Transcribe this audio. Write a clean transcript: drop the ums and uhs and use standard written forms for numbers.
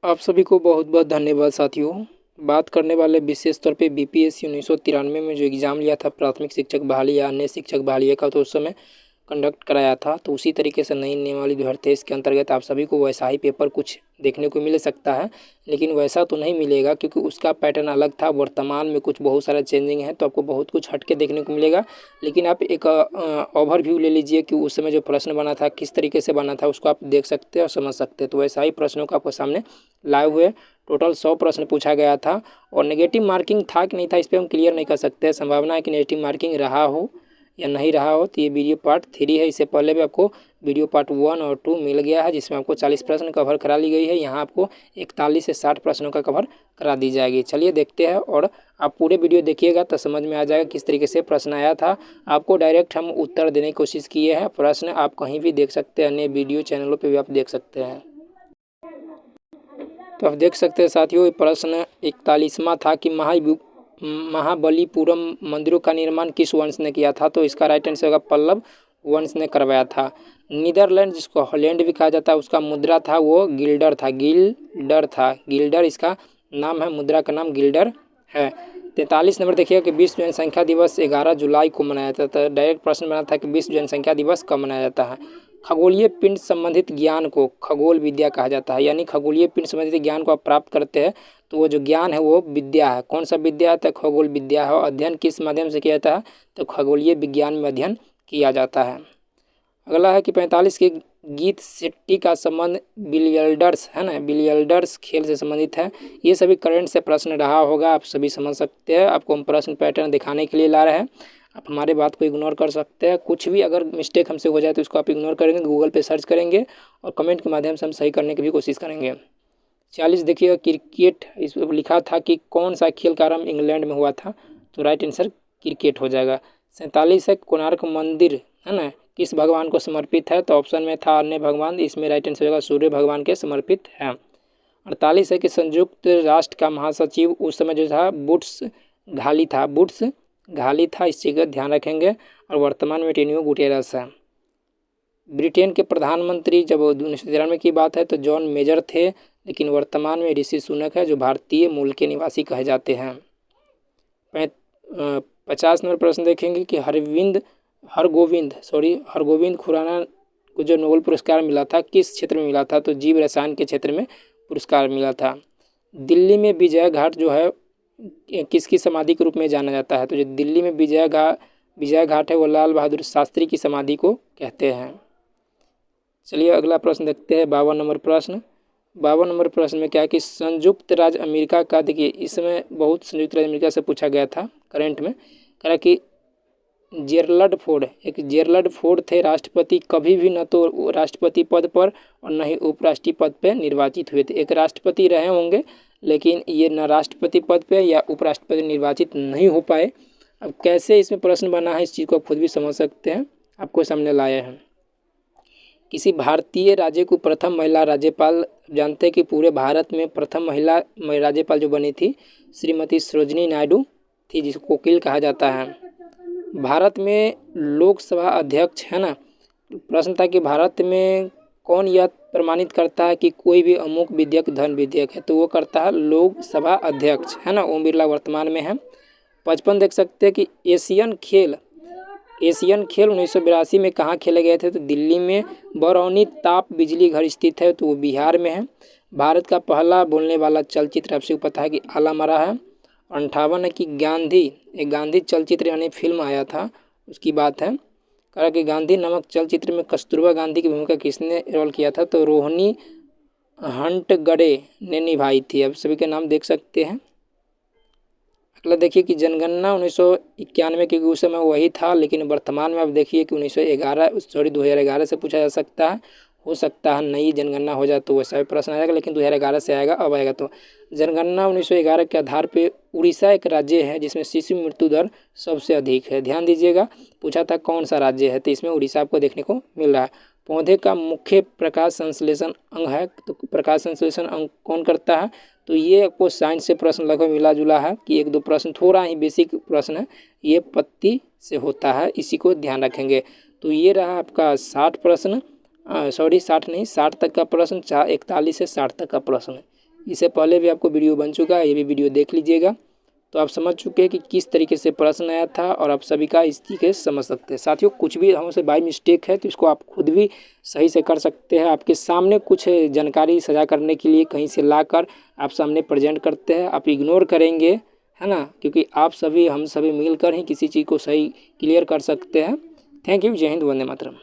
आप सभी को बहुत बहुत धन्यवाद साथियों। बात करने वाले विशेष तौर पे बीपीएससी 1993 में जो एग्ज़ाम लिया था प्राथमिक शिक्षक बहाली या अन्य शिक्षक बहाली का, तो उस समय कंडक्ट कराया था। तो उसी तरीके से नई नियमावली 2023 के अंतर्गत आप सभी को वैसा ही पेपर कुछ देखने को मिल सकता है, लेकिन वैसा तो नहीं मिलेगा क्योंकि उसका पैटर्न अलग था। वर्तमान में कुछ बहुत सारा चेंजिंग है, तो आपको बहुत कुछ हटके देखने को मिलेगा। लेकिन आप एक ओवरव्यू ले लीजिए कि उस समय जो प्रश्न बना था किस तरीके से बना था, उसको आप देख सकते हैं और समझ सकते हैं। तो वैसा ही प्रश्नों का आपको सामने लाए हुए टोटल 100 प्रश्न पूछा गया था। और नेगेटिव मार्किंग था कि नहीं था, इस पर हम क्लियर नहीं कर सकते। संभावना है कि नेगेटिव मार्किंग रहा हो या नहीं रहा हो। तो ये वीडियो पार्ट 3 है। इससे पहले भी आपको वीडियो पार्ट 1 और 2 मिल गया है, जिसमें आपको 40 प्रश्न कवर करा ली गई है। यहाँ आपको 41 से 60 प्रश्नों का कवर करा दी जाएगी। चलिए देखते हैं, और आप पूरे वीडियो देखिएगा तो समझ में आ जाएगा किस तरीके से प्रश्न आया था। आपको डायरेक्ट हम उत्तर देने की कोशिश किए हैं। प्रश्न आप कहीं भी देख सकते हैं, अन्य वीडियो चैनलों पर भी आप देख सकते हैं। तो आप देख सकते हैं साथियों, प्रश्न 41वां था कि महाबलीपुरम मंदिरों का निर्माण किस वंश ने किया था। तो इसका राइट आंसर होगा पल्लव वंश ने करवाया था। नीदरलैंड, जिसको हॉलैंड भी कहा जाता है, उसका मुद्रा था वो गिल्डर था। गिल्डर इसका नाम है, मुद्रा का नाम गिल्डर है। 43 नंबर देखिए कि विश्व जनसंख्या दिवस 11 जुलाई को मनाया जाता है। डायरेक्ट प्रश्न बना था कि विश्व जनसंख्या दिवस कब मनाया जाता है। खगोलीय पिंड संबंधित ज्ञान को खगोल विद्या कहा जाता है। यानी खगोलीय पिंड संबंधित ज्ञान को आप प्राप्त करते हैं तो वो जो ज्ञान है वो विद्या है। कौन सा विद्या है? तो खगोल विद्या है। और अध्ययन किस माध्यम से किया जाता है? तो खगोलीय विज्ञान में अध्ययन किया जाता है। अगला है कि 45 के गीत शेट्टी का संबंध बिलियर्ड्स है ना, बिलियर्ड्स खेल से संबंधित है। ये सभी करंट से प्रश्न रहा होगा, आप सभी समझ सकते हैं। आपको हम प्रश्न पैटर्न दिखाने के लिए ला रहे हैं। आप हमारे बात को इग्नोर कर सकते हैं। कुछ भी अगर मिस्टेक हमसे हो जाए तो उसको आप इग्नोर करेंगे, गूगल पे सर्च करेंगे और कमेंट के माध्यम से हम सही करने की भी कोशिश करेंगे। 40 देखिएगा क्रिकेट, इस पर लिखा था कि कौन सा खेल का आरंभ इंग्लैंड में हुआ था। तो राइट आंसर क्रिकेट हो जाएगा। 47 है कोणार्क मंदिर है ना, किस भगवान को समर्पित है। तो ऑप्शन में था अन्य भगवान, इसमें राइट आंसर होगा सूर्य भगवान के समर्पित है। 48 है कि संयुक्त राष्ट्र का महासचिव उस समय जो था बुट्स घाली था। इस चीज़ का ध्यान रखेंगे। और वर्तमान में एंटोनियो गुटेरस है। ब्रिटेन के प्रधानमंत्री जब 1993 की बात है तो जॉन मेजर थे, लेकिन वर्तमान में ऋषि सुनक है जो भारतीय मूल के निवासी कहे जाते हैं। 50 नंबर प्रश्न देखेंगे कि हरगोविंद खुराना को जो नोबेल पुरस्कार मिला था किस क्षेत्र में मिला था। तो जीव रसायन के क्षेत्र में पुरस्कार मिला था। दिल्ली में विजय घाट जो है किसकी समाधि के रूप में जाना जाता है। तो जो दिल्ली में विजय घाट है वो लाल बहादुर शास्त्री की समाधि को कहते हैं। चलिए अगला प्रश्न देखते हैं। 52 नंबर प्रश्न में क्या है कि संयुक्त राज्य अमेरिका का, देखिए इसमें बहुत संयुक्त राज्य अमेरिका से पूछा गया था करंट में। कह रहा कि जेरल्ड फोर्ड थे राष्ट्रपति, कभी भी न तो राष्ट्रपति पद पर और न ही उपराष्ट्रपति पद पर निर्वाचित हुए थे। एक राष्ट्रपति रहे होंगे लेकिन ये न राष्ट्रपति पद पे या उपराष्ट्रपति निर्वाचित नहीं हो पाए। अब कैसे इसमें प्रश्न बना है इस चीज़ को आप खुद भी समझ सकते हैं, आपको सामने लाए हैं। किसी भारतीय राज्य को प्रथम महिला राज्यपाल, जानते हैं कि पूरे भारत में प्रथम महिला राज्यपाल जो बनी थी श्रीमती सरोजिनी नायडू थी, जिसको कोकिल कहा जाता है। भारत में लोकसभा अध्यक्ष है ना, प्रश्न था कि भारत में कौन यह प्रमाणित करता है कि कोई भी अमुक विधेयक धन विधेयक है। तो वो करता है लोकसभा अध्यक्ष है ना, ओम बिरला वर्तमान में है। 55 देख सकते हैं कि एशियन खेल 1982 में कहाँ खेले गए थे। तो दिल्ली में बरौनी ताप बिजली घर स्थित है, तो वो बिहार में है। भारत का पहला बोलने वाला चलचित्र आपसे पता है कि आलमरा है। 58 है कि गांधी चलचित्र यानी फिल्म आया था उसकी बात है। कहा कि गांधी नामक चलचित्र में कस्तूरबा गांधी की भूमिका किसने रोल किया था। तो रोहिणी हंटगड़े ने निभाई थी। अब सभी के नाम देख सकते हैं। अगला देखिए कि जनगणना 1991 क्योंकि उस समय वही था, लेकिन वर्तमान में आप देखिए कि 2011 से पूछा जा सकता है। हो सकता है नई जनगणना हो जाए तो वैसा भी प्रश्न आएगा, लेकिन 2011 से आएगा, अब आएगा। तो जनगणना 1911 के आधार पे उड़ीसा एक राज्य है जिसमें शिशु मृत्यु दर सबसे अधिक है। ध्यान दीजिएगा, पूछा था कौन सा राज्य है, तो इसमें उड़ीसा आपको देखने को मिल रहा है। पौधे का मुख्य प्रकाश संश्लेषण अंग है, तो प्रकाश संश्लेषण अंग कौन करता है। तो ये आपको साइंस से प्रश्न लगभग मिला जुला है कि 1-2 प्रश्न थोड़ा ही बेसिक प्रश्न है, ये पत्ती से होता है, इसी को ध्यान रखेंगे। तो ये रहा आपका 60 प्रश्न, 60 तक का प्रश्न, 41 से 60 तक का प्रश्न। इससे पहले भी आपको वीडियो बन चुका है, ये भी वीडियो देख लीजिएगा। तो आप समझ चुके हैं कि किस तरीके से प्रश्न आया था और आप सभी का इस तरीके से समझ सकते हैं। साथियों कुछ भी हमसे बाय मिस्टेक है तो इसको आप खुद भी सही से कर सकते हैं। आपके सामने कुछ जानकारी साझा करने के लिए कहीं से लाकर आप सामने प्रेजेंट करते हैं, आप इग्नोर करेंगे, है ना, क्योंकि आप सभी हम सभी मिलकर ही किसी चीज़ को सही क्लियर कर सकते हैं। Thank you. जय हिंद, वंदे मातरम।